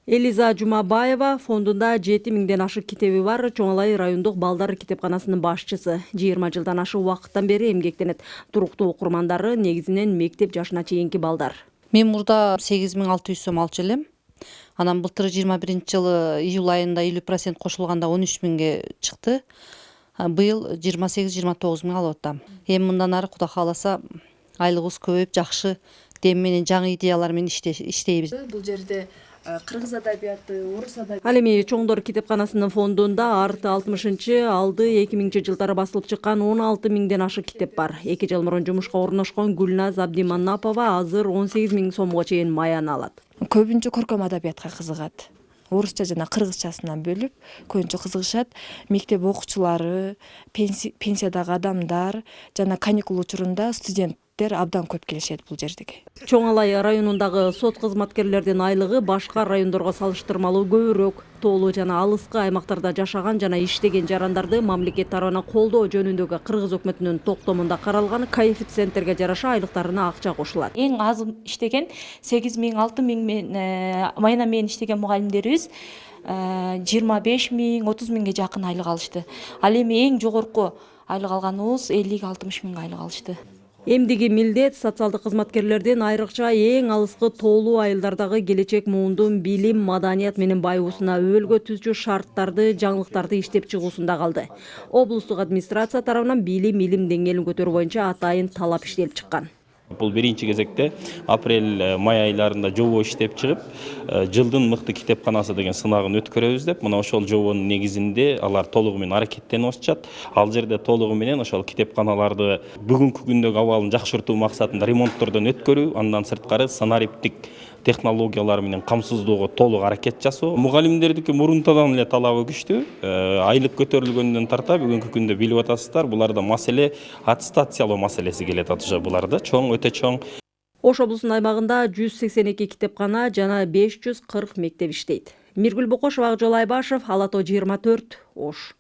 Элиза Жумабаева фондунда 7000ден ашык китеби бар Чоңалай райондук балдар китепканасынын башчысы. 20 жылдан ашык убакыттан бери эмгектенет. Туруктуу окурмандары негизинен мектеп жашына чейинки балдар. Мен мурда 8600 сом алчу элем. Анан былтыр 21-жылы июль айында 50% кошулганда 13000ге чыкты. Быйыл 28-29 миң алып атам. Эми мындан ары Кудай кааласа айлыгыбыз көбөйүп, жакшы дем менен жаңы идеялар менен иштейбиз. Бул жерде кыргыз адабияты, орус адабияты. Ал эми Чоңдор китепканасынын фондунда арты 60-чы, алды 2000-чы жылдары басылып чыккан 16000ден ашык китеп бар. 2 жыл мурун жумушка орношкон Гүлназ Абдиманапова азыр 18000 сомго чейин маяны алат. Көбүнчө көркөм адабиятка кызыгат. Орусча жана кыргызчасынан бөлүп көбүнчө кызыгышат. Мектеп окуучулары, пенсиядагы адамдар жана каникул учурунда студенттер абдан көп келишет бул жердеги. Чоңалай районундагы сот кызматкерлердин айлыгы башка райондорго салыштырмалуу көбүрөөк. Тоолуу жана алыскы аймактарда жашаган жана иштеген жарандарды мамлекет тарабынан колдоо жөнүндөгү кыргыз өкмөтүнүн токтомунда каралган коэффициенттерге жараша айлыктарына акча кошулат. Эң аз иштеген 8000, 6000 майна менен иштеген мугалимдерибиз 25 000, 30 000ге жакын айлык алышты. Ал эми эң жогорку айлык алганыбыз 50-60 000 айлык алышты. Эмдиги милдет социалдык кызматкерлердин айрыкча эң алыскы тоолуу айылдардагы келечек муундун билим, маданият менен байуусуна өбөлгө түзчү шарттарды, жаңылыктарды иштеп чыгуусунда калды. Облустук администрация тарабынан билим, илим деңгээлин көтөрүү боюнча атайын талап иштелип чыккан. Бул биринчи кезекте апрель-май айларында жобо иштеп чыгып, жылдын мыкты китепканасы деген сынагын өткөрөбүз деп, мына ошол жобонун негизинде алар толугу менен аракеттенип атышат. Ал жерде толугу менен ошол китепканаларды бүгүнкү күндөгү абалын жакшыртуу максатында ремонттордон өткөрүү, андан сырткары санариптик технологиялар менен камсыздоого толук аракет жасоо. Мугалимдердики мурунтадан эле талабы күчтүү. Айлык көтөрүлгөндөн тарта бүгүнкү күндө билип атасыздар, буларда маселе аттестациялоо маселеси келет атыша буларда. Чоң, өтө чоң. Ош облусунун аймагында 182 китепкана жана 540 мектеп иштейт. Миргүл Бокошева, Акжол Айбашев, Ала тоо 24, Ош.